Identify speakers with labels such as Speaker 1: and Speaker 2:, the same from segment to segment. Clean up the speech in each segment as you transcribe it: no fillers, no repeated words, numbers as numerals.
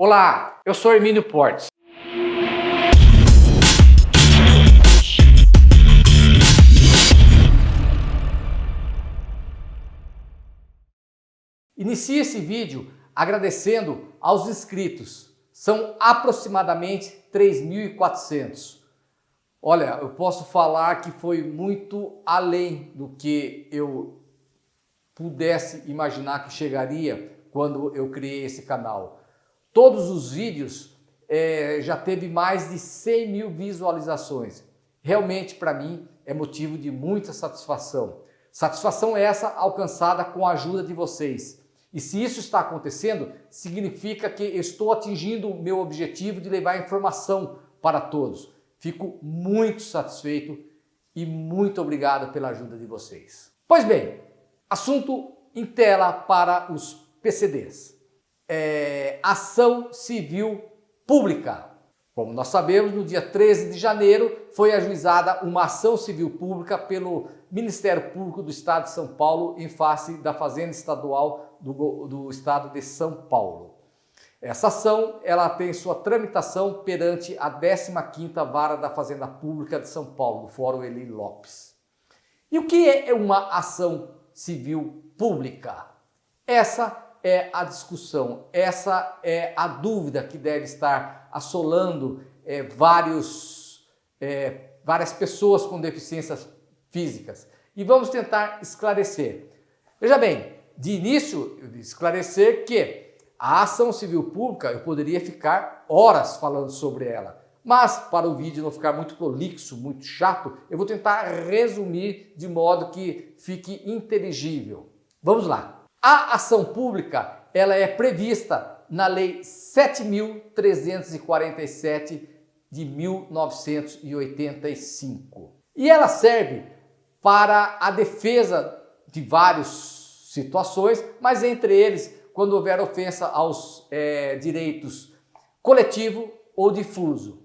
Speaker 1: Olá, eu sou Hermínio Portes. Inicie esse vídeo agradecendo aos inscritos. São aproximadamente 3.400. Olha, eu posso falar que foi muito além do que eu pudesse imaginar que chegaria quando eu criei esse canal. Todos os vídeos já teve mais de 100 mil visualizações. Realmente, para mim, é motivo de muita satisfação. Satisfação essa alcançada com a ajuda de vocês. E se isso está acontecendo, significa que estou atingindo o meu objetivo de levar informação para todos. Fico muito satisfeito e muito obrigado pela ajuda de vocês. Pois bem, assunto em tela para os PCDs. Ação Civil Pública. Como nós sabemos, no dia 13 de janeiro foi ajuizada uma ação civil pública pelo Ministério Público do Estado de São Paulo em face da Fazenda Estadual do Estado de São Paulo. Essa ação ela tem sua tramitação perante a 15ª Vara da Fazenda Pública de São Paulo, do Fórum Eli Lopes. E o que é uma ação civil pública? Essa é a discussão, essa é a dúvida que deve estar assolando várias pessoas com deficiências físicas. E vamos tentar esclarecer. Veja bem, de início, eu esclarecer que a ação civil pública, eu poderia ficar horas falando sobre ela. Mas, para o vídeo não ficar muito prolixo, muito chato, eu vou tentar resumir de modo que fique inteligível. Vamos lá. A ação pública, ela é prevista na Lei 7.347 de 1985. E ela serve para a defesa de várias situações, mas entre eles, quando houver ofensa aos direitos coletivo ou difuso.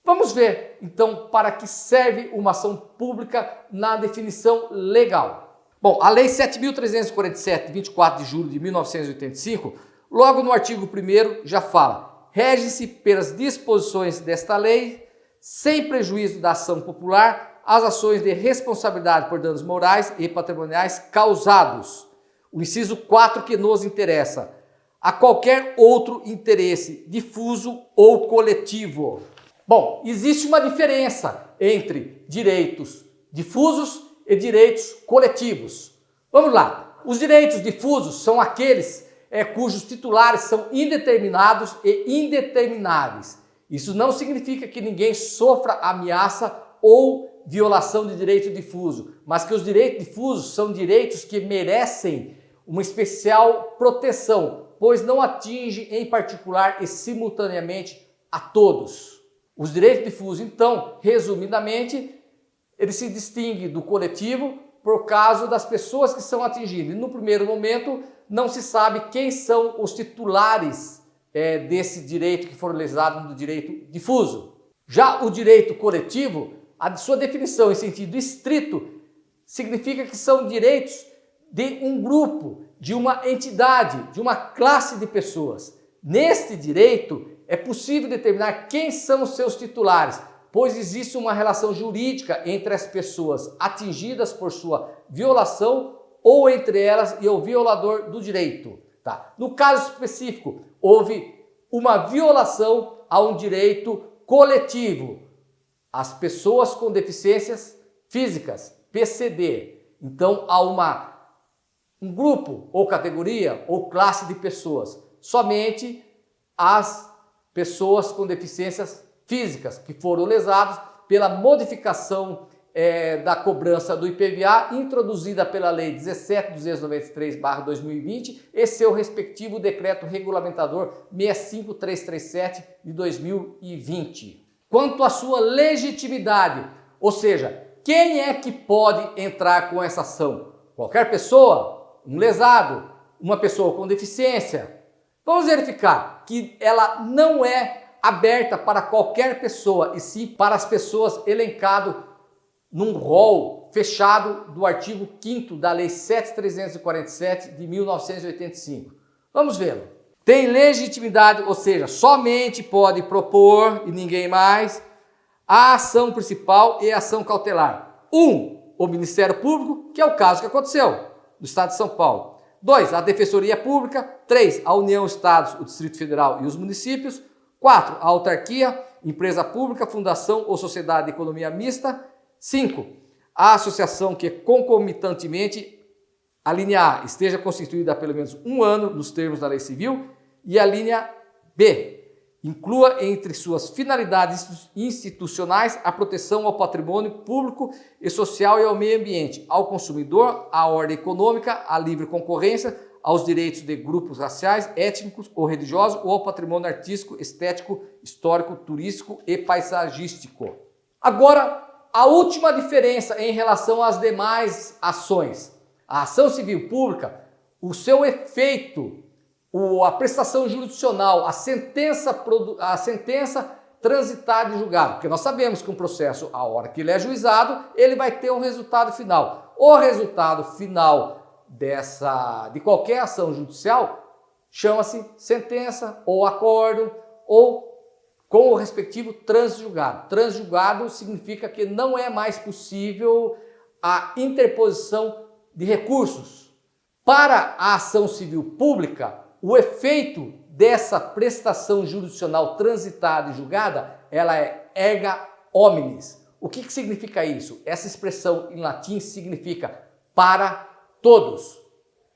Speaker 1: Vamos ver, então, para que serve uma ação pública na definição legal. Bom, a Lei 7.347, de 24 de julho de 1985, logo no artigo 1º já fala: rege-se pelas disposições desta lei, sem prejuízo da ação popular, as ações de responsabilidade por danos morais e patrimoniais causados. O inciso 4 que nos interessa: a qualquer outro interesse difuso ou coletivo. Bom, existe uma diferença entre direitos difusos e direitos coletivos. Vamos lá. Os direitos difusos são aqueles cujos titulares são indeterminados e indetermináveis. Isso não significa que ninguém sofra ameaça ou violação de direito difuso, mas que os direitos difusos são direitos que merecem uma especial proteção, pois não atinge em particular e simultaneamente a todos. Os direitos difusos, então, resumidamente, ele se distingue do coletivo por causa das pessoas que são atingidas. E no primeiro momento, não se sabe quem são os titulares desse direito que foram lesados no direito difuso. Já o direito coletivo, a sua definição em sentido estrito, significa que são direitos de um grupo, de uma entidade, de uma classe de pessoas. Neste direito, é possível determinar quem são os seus titulares, pois existe uma relação jurídica entre as pessoas atingidas por sua violação ou entre elas e o violador do direito. Tá? No caso específico, houve uma violação a um direito coletivo. As pessoas com deficiências físicas, PCD. Então, há um grupo ou categoria ou classe de pessoas. Somente as pessoas com deficiências físicas que foram lesadas pela modificação da cobrança do IPVA introduzida pela Lei 17.293/2020 e seu respectivo decreto regulamentador 65337 de 2020. Quanto à sua legitimidade, ou seja, quem é que pode entrar com essa ação? Qualquer pessoa, um lesado, uma pessoa com deficiência. Vamos verificar que ela não é aberta para qualquer pessoa, e sim para as pessoas elencadas num rol fechado do artigo 5º da Lei 7.347 de 1985. Vamos vê-lo. tem legitimidade, ou seja, somente pode propor e ninguém mais a ação principal e a ação cautelar. 1. O Ministério Público, que é o caso que aconteceu no Estado de São Paulo. 2. A Defensoria Pública. 3. A União, Estados, o Distrito Federal e os municípios. 4. A autarquia, empresa pública, fundação ou sociedade de economia mista. 5. A associação que concomitantemente, a linha A, esteja constituída há pelo menos 1 ano nos termos da lei civil. E a linha B, inclua entre suas finalidades institucionais a proteção ao patrimônio público e social e ao meio ambiente, ao consumidor, à ordem econômica, à livre concorrência, aos direitos de grupos raciais, étnicos ou religiosos ou ao patrimônio artístico, estético, histórico, turístico e paisagístico. Agora, a última diferença em relação às demais ações. A ação civil pública, o seu efeito, a prestação jurisdicional, a sentença transitada em julgado, porque nós sabemos que um processo, a hora que ele é ajuizado, ele vai ter um resultado final. O resultado final de qualquer ação judicial chama-se sentença ou acórdão ou com o respectivo transjulgado. Transjulgado significa que não é mais possível a interposição de recursos. Para a ação civil pública, o efeito dessa prestação jurisdicional transitada e julgada, ela é erga omnes. O que significa isso? Essa expressão em latim significa para todos.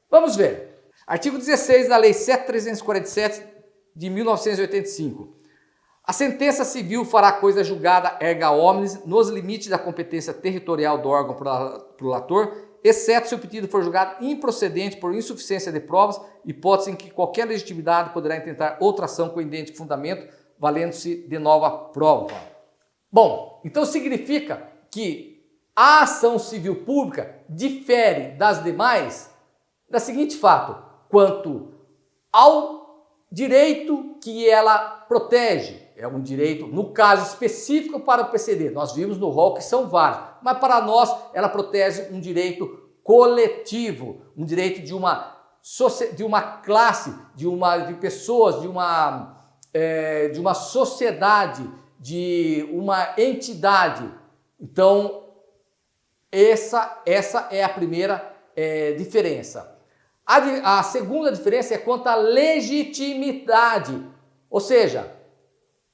Speaker 1: Vamos ver. Artigo 16 da Lei 7.347 de 1985. A sentença civil fará coisa julgada erga omnes nos limites da competência territorial do órgão prolator, exceto se o pedido for julgado improcedente por insuficiência de provas, hipótese em que qualquer legitimidade poderá intentar outra ação com idêntico fundamento, valendo-se de nova prova. Bom, então significa que a ação civil pública difere das demais da seguinte fato, quanto ao direito que ela protege. É um direito, no caso específico para o PCD, nós vimos no rol que são vários, mas para nós ela protege um direito coletivo, um direito de uma classe, de pessoas, de uma sociedade, de uma entidade. Então, essa é a primeira diferença. A segunda diferença é quanto à legitimidade, ou seja,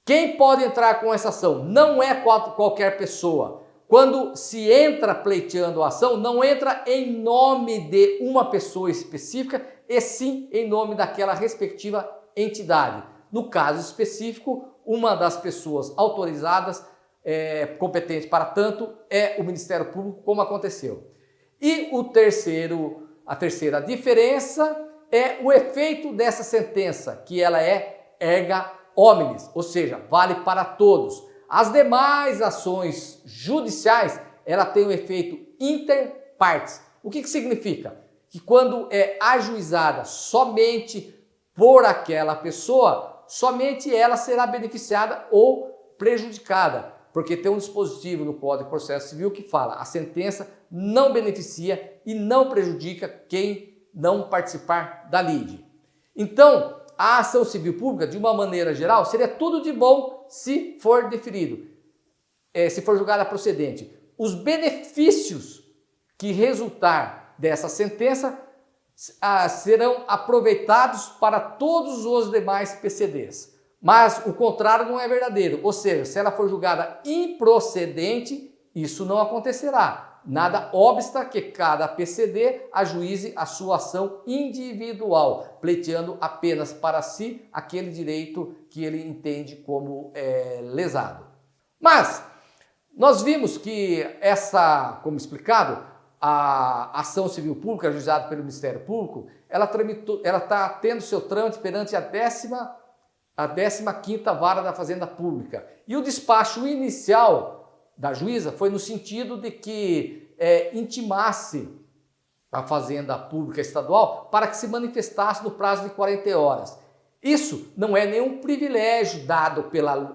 Speaker 1: quem pode entrar com essa ação? Não é qualquer pessoa. Quando se entra pleiteando a ação, não entra em nome de uma pessoa específica, e sim em nome daquela respectiva entidade. No caso específico, uma das pessoas autorizadas, competente para tanto, é o Ministério Público, como aconteceu. E a terceira diferença é o efeito dessa sentença, que ela é erga omnes, ou seja, vale para todos. As demais ações judiciais, ela tem um efeito inter partes. O que significa? Que quando é ajuizada somente por aquela pessoa, somente ela será beneficiada ou prejudicada, porque tem um dispositivo no Código de Processo Civil que fala: a sentença não beneficia e não prejudica quem não participar da lide. Então, a ação civil pública, de uma maneira geral, seria tudo de bom se for deferido, se for julgada procedente. Os benefícios que resultar dessa sentença serão aproveitados para todos os demais PCDs. Mas o contrário não é verdadeiro, ou seja, se ela for julgada improcedente, isso não acontecerá. Nada obsta que cada PCD ajuize a sua ação individual, pleiteando apenas para si aquele direito que ele entende como lesado. Mas nós vimos que como explicado, a ação civil pública ajuizada pelo Ministério Público, ela está tendo seu trâmite perante a 15ª Vara da Fazenda Pública. E o despacho inicial da juíza foi no sentido de que intimasse a Fazenda Pública Estadual para que se manifestasse no prazo de 40 horas. Isso não é nenhum privilégio dado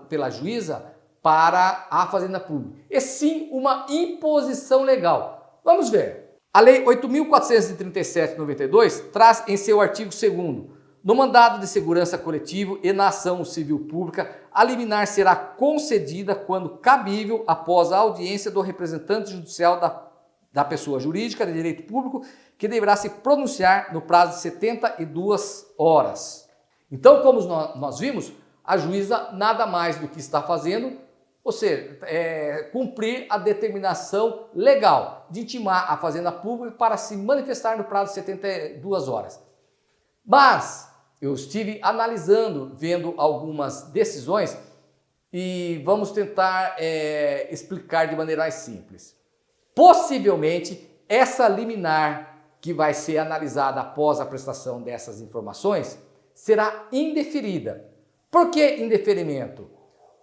Speaker 1: pela juíza para a Fazenda Pública, e sim uma imposição legal. Vamos ver. A Lei 8.437/92 traz em seu artigo 2º: No mandado de segurança coletivo e na ação civil pública, a liminar será concedida quando cabível após a audiência do representante judicial da pessoa jurídica de direito público, que deverá se pronunciar no prazo de 72 horas. Então, como nós vimos, a juíza nada mais do que está fazendo, ou seja, cumprir a determinação legal de intimar a Fazenda Pública para se manifestar no prazo de 72 horas. Mas eu estive analisando, vendo algumas decisões e vamos tentar explicar de maneira mais simples. Possivelmente, essa liminar que vai ser analisada após a prestação dessas informações será indeferida. Por que indeferimento?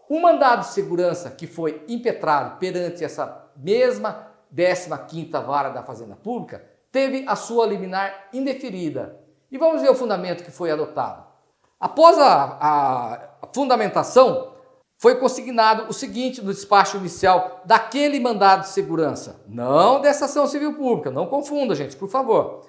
Speaker 1: Um mandado de segurança que foi impetrado perante essa mesma 15ª Vara da Fazenda Pública teve a sua liminar indeferida. E vamos ver o fundamento que foi adotado. Após a fundamentação, foi consignado o seguinte no despacho inicial daquele mandado de segurança, não dessa ação civil pública, não confunda, gente, por favor.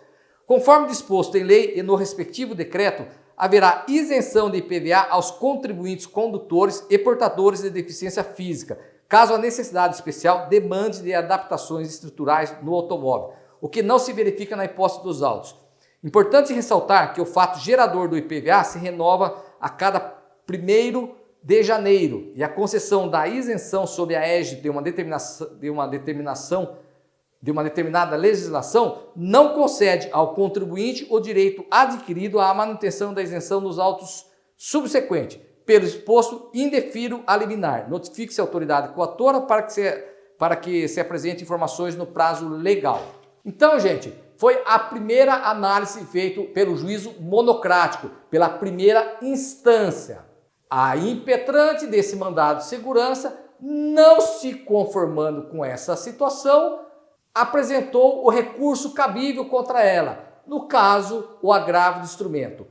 Speaker 1: Conforme disposto em lei e no respectivo decreto, haverá isenção de IPVA aos contribuintes condutores e portadores de deficiência física, caso a necessidade especial demande de adaptações estruturais no automóvel, o que não se verifica na hipótese dos autos. Importante ressaltar que o fato gerador do IPVA se renova a cada 1º de janeiro e a concessão da isenção sob a égide de uma determinada legislação não concede ao contribuinte o direito adquirido à manutenção da isenção nos autos subsequentes. Pelo exposto, indefiro a liminar. Notifique-se a autoridade coatora para que se apresente informações no prazo legal. Então, gente, foi a primeira análise feita pelo juízo monocrático, pela primeira instância. A impetrante desse mandado de segurança, não se conformando com essa situação, apresentou o recurso cabível contra ela, no caso, o agravo do instrumento,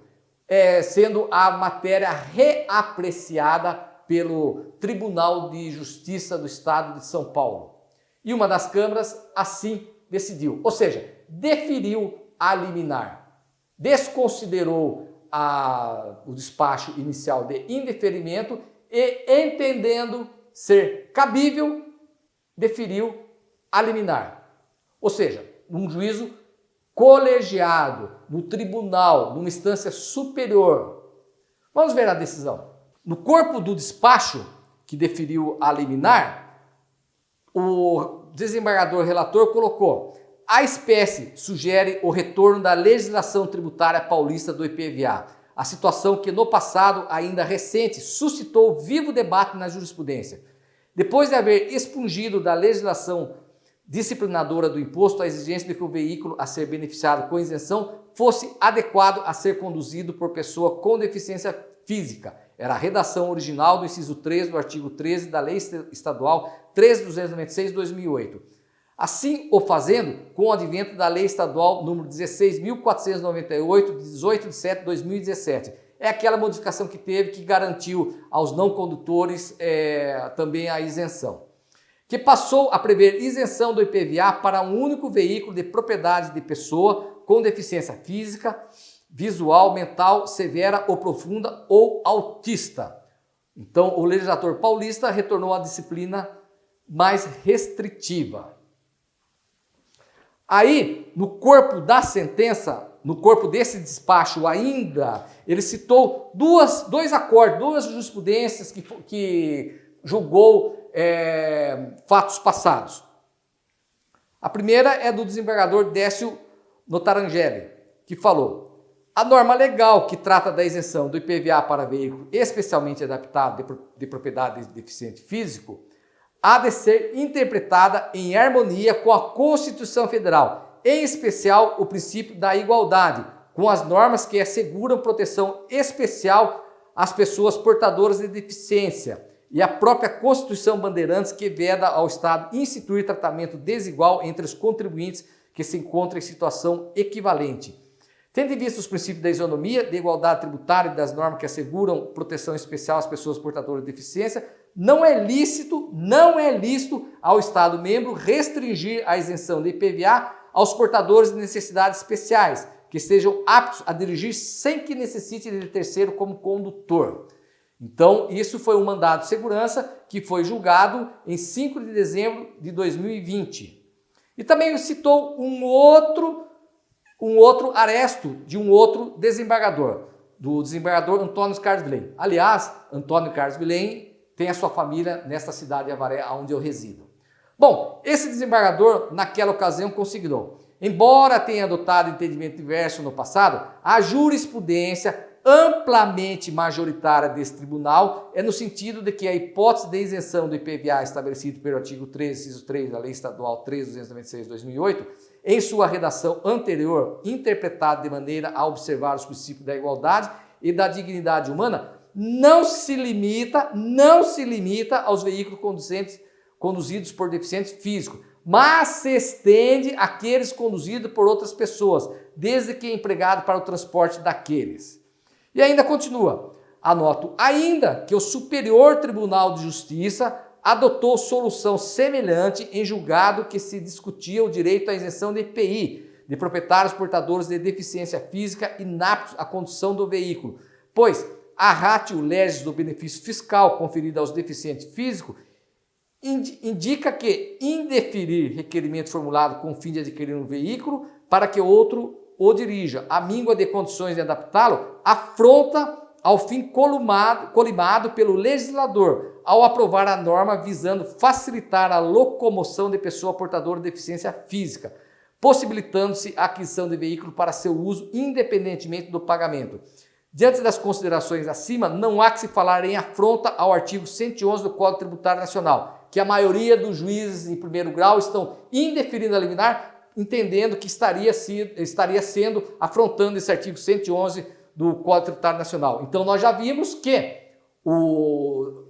Speaker 1: sendo a matéria reapreciada pelo Tribunal de Justiça do Estado de São Paulo. E uma das câmaras assim decidiu, ou seja, deferiu a liminar, desconsiderou o despacho inicial de indeferimento e, entendendo ser cabível, deferiu a liminar. Ou seja, um juízo colegiado, no tribunal, numa instância superior. Vamos ver a decisão. No corpo do despacho que deferiu a liminar, o desembargador relator colocou: a espécie sugere o retorno da legislação tributária paulista do IPVA, a situação que no passado ainda recente suscitou vivo debate na jurisprudência. Depois de haver expungido da legislação disciplinadora do imposto a exigência de que o veículo a ser beneficiado com isenção fosse adequado a ser conduzido por pessoa com deficiência física. Era a redação original do inciso 3 do artigo 13 da Lei Estadual 13.296 de 2008. Assim o fazendo, com o advento da Lei Estadual número 16.498, de 18 de setembro de 2017. É aquela modificação que teve, que garantiu aos não condutores também a isenção. Que passou a prever isenção do IPVA para um único veículo de propriedade de pessoa com deficiência física, visual, mental, severa ou profunda ou autista. Então, o legislador paulista retornou à disciplina mais restritiva. Aí, no corpo da sentença, no corpo desse despacho ainda, ele citou dois acordos, duas jurisprudências que julgou fatos passados. A primeira é do desembargador Décio Notarangeli, que falou: a norma legal que trata da isenção do IPVA para veículo especialmente adaptado de propriedade de deficiente físico há de ser interpretada em harmonia com a Constituição Federal, em especial o princípio da igualdade, com as normas que asseguram proteção especial às pessoas portadoras de deficiência e a própria Constituição Bandeirantes, que veda ao Estado instituir tratamento desigual entre os contribuintes que se encontram em situação equivalente. Tendo em vista os princípios da isonomia, da igualdade tributária e das normas que asseguram proteção especial às pessoas portadoras de deficiência, não é lícito ao Estado membro restringir a isenção de IPVA aos portadores de necessidades especiais, que estejam aptos a dirigir sem que necessite de terceiro como condutor. Então, isso foi um mandado de segurança que foi julgado em 5 de dezembro de 2020. E também citou um outro aresto de um outro desembargador, do desembargador Antônio Carlos Vilém. Aliás, Antônio Carlos Vilém tem a sua família nesta cidade de Avaré, onde eu resido. Bom, esse desembargador, naquela ocasião, considerou, embora tenha adotado entendimento diverso no passado, a jurisprudência amplamente majoritária desse tribunal é no sentido de que a hipótese de isenção do IPVA estabelecido pelo artigo 13, inciso 3 da Lei Estadual 3.296 de 2008, em sua redação anterior, interpretada de maneira a observar os princípios da igualdade e da dignidade humana, não se limita aos veículos conduzidos por deficientes físicos, mas se estende àqueles conduzidos por outras pessoas, desde que empregado para o transporte daqueles. E ainda continua, anoto ainda que o Superior Tribunal de Justiça adotou solução semelhante em julgado que se discutia o direito à isenção de IPI de proprietários portadores de deficiência física inaptos à condução do veículo, pois a ratio legis do benefício fiscal conferido aos deficientes físicos indica que indeferir requerimento formulado com o fim de adquirir um veículo para que outro o dirija, a míngua de condições de adaptá-lo, afronta ao fim colimado pelo legislador, ao aprovar a norma visando facilitar a locomoção de pessoa portadora de deficiência física, possibilitando-se a aquisição de veículo para seu uso independentemente do pagamento. Diante das considerações acima, não há que se falar em afronta ao artigo 111 do Código Tributário Nacional, que a maioria dos juízes em primeiro grau estão indeferindo a liminar, entendendo que estaria sendo afrontando esse artigo 111 do Código Tributário Nacional. Então, nós já vimos que o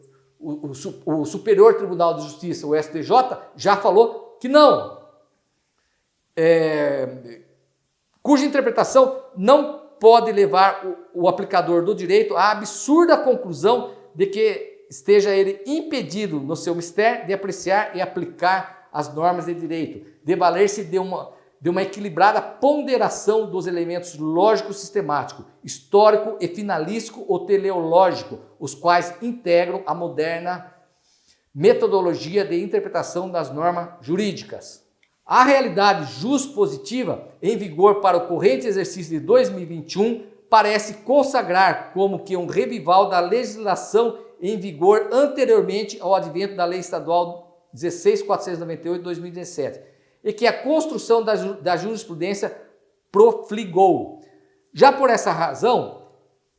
Speaker 1: Superior Tribunal de Justiça, o STJ, já falou que não, cuja interpretação não pode levar o aplicador do direito à absurda conclusão de que esteja ele impedido no seu mistério de apreciar e aplicar as normas de direito, de valer-se de uma equilibrada ponderação dos elementos lógico-sistemático, histórico e finalístico ou teleológico, os quais integram a moderna metodologia de interpretação das normas jurídicas. A realidade juspositiva em vigor para o corrente exercício de 2021 parece consagrar como que um revival da legislação em vigor anteriormente ao advento da Lei Estadual 16.498 de 2017, e que a construção da jurisprudência profligou. Já por essa razão,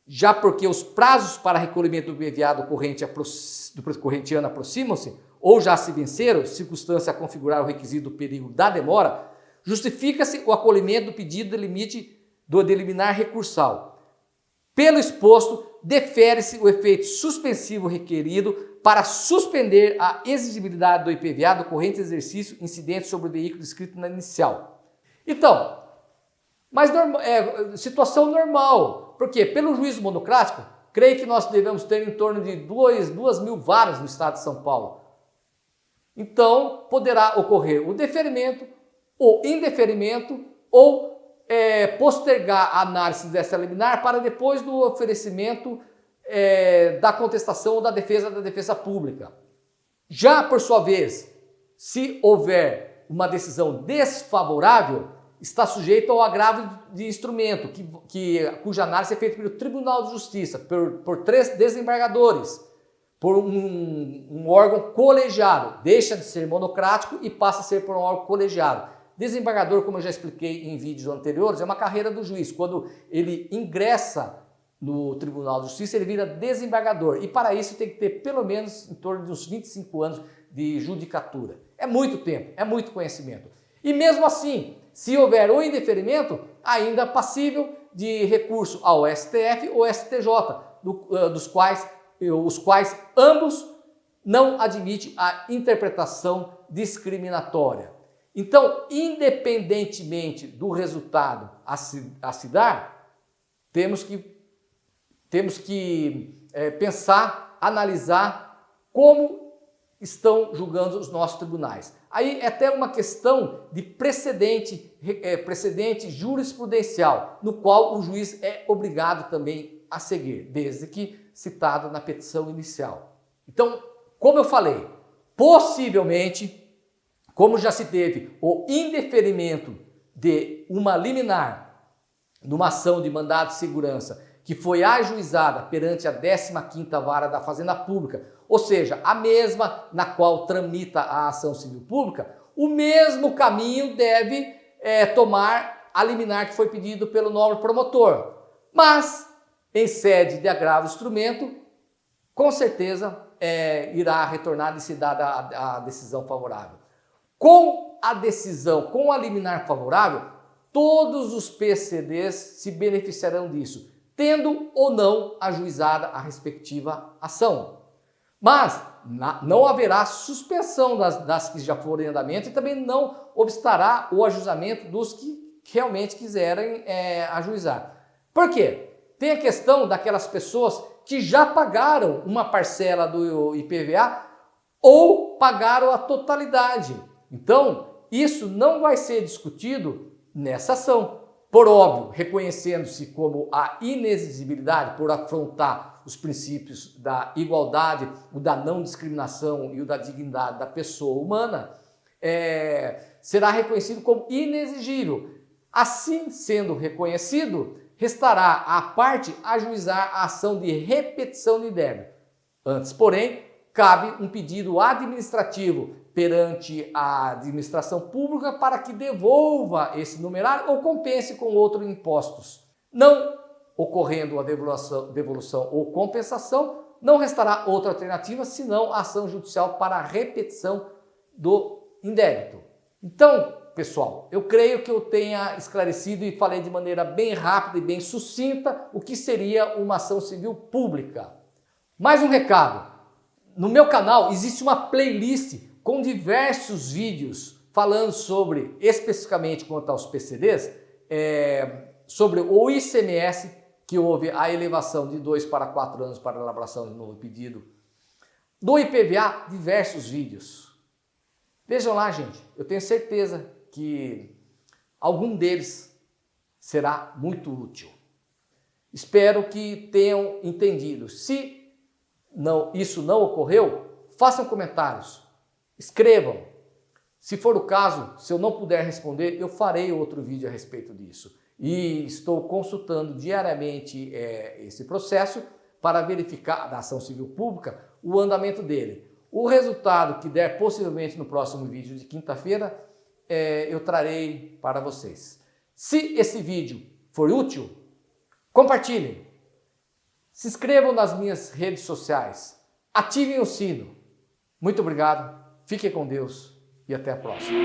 Speaker 1: já porque os prazos para recolhimento do IPVA do corrente ano aproximam-se, ou já se venceram, circunstância a configurar o requisito do perigo da demora, justifica-se o acolhimento do pedido de limite do liminar recursal. Pelo exposto, defere-se o efeito suspensivo requerido para suspender a exigibilidade do IPVA do corrente exercício incidente sobre o veículo descrito na inicial. Então, mas situação normal, porque pelo juízo monocrático, creio que nós devemos ter em torno de 2.000 varas no estado de São Paulo. Então, poderá ocorrer o deferimento, o indeferimento ou postergar a análise dessa liminar para depois do oferecimento da contestação ou da defesa pública. Já, por sua vez, se houver uma decisão desfavorável, está sujeito ao agravo de instrumento, cuja análise é feita pelo Tribunal de Justiça, por 3 desembargadores, por um órgão colegiado. Deixa de ser monocrático e passa a ser por um órgão colegiado. Desembargador, como eu já expliquei em vídeos anteriores, é uma carreira do juiz. Quando ele ingressa no Tribunal de Justiça, ele vira desembargador. E para isso tem que ter pelo menos em torno de uns 25 anos de judicatura. É muito tempo, é muito conhecimento. E mesmo assim, se houver um indeferimento, ainda passível de recurso ao STF ou STJ, os quais ambos não admitem a interpretação discriminatória. Então, independentemente do resultado a se dar, temos que pensar, analisar como estão julgando os nossos tribunais. Aí é até uma questão de precedente jurisprudencial, no qual o juiz é obrigado também a seguir, desde que citado na petição inicial. Então, como eu falei, possivelmente, como já se teve o indeferimento de uma liminar numa ação de mandado de segurança que foi ajuizada perante a 15ª Vara da Fazenda Pública, ou seja, a mesma na qual tramita a ação civil pública, o mesmo caminho deve tomar a liminar que foi pedido pelo nobre promotor. Mas, em sede de agravo instrumento, com certeza irá retornar e se dar a decisão favorável. Com a decisão, com a liminar favorável, todos os PCDs se beneficiarão disso, tendo ou não ajuizada a respectiva ação. Mas não haverá suspensão das que já foram em andamento e também não obstará o ajuizamento dos que realmente quiserem ajuizar. Por quê? Tem a questão daquelas pessoas que já pagaram uma parcela do IPVA ou pagaram a totalidade. Então, isso não vai ser discutido nessa ação. Por óbvio, reconhecendo-se como a inexigibilidade por afrontar os princípios da igualdade, o da não discriminação e o da dignidade da pessoa humana, será reconhecido como inexigível. Assim sendo reconhecido, restará à parte ajuizar a ação de repetição de débito. Antes, porém, cabe um pedido administrativo perante a administração pública para que devolva esse numerário ou compense com outros impostos. Não ocorrendo a devolução ou compensação, não restará outra alternativa senão a ação judicial para a repetição do indébito. Então, pessoal, eu creio que eu tenha esclarecido e falei de maneira bem rápida e bem sucinta o que seria uma ação civil pública. Mais um recado. No meu canal existe uma playlist com diversos vídeos falando sobre, especificamente quanto aos PCDs, sobre o ICMS, que houve a elevação de 2 para 4 anos para a elaboração de novo pedido. Do IPVA, diversos vídeos. Vejam lá, gente, eu tenho certeza que algum deles será muito útil. Espero que tenham entendido. Se isso não ocorreu, façam comentários, escrevam. Se for o caso, se eu não puder responder, eu farei outro vídeo a respeito disso. E estou consultando diariamente esse processo para verificar, da ação civil pública, o andamento dele. O resultado que der possivelmente no próximo vídeo de quinta-feira, eu trarei para vocês. Se esse vídeo for útil, compartilhem. Se inscrevam nas minhas redes sociais. Ativem o sino. Muito obrigado, fiquem com Deus e até a próxima.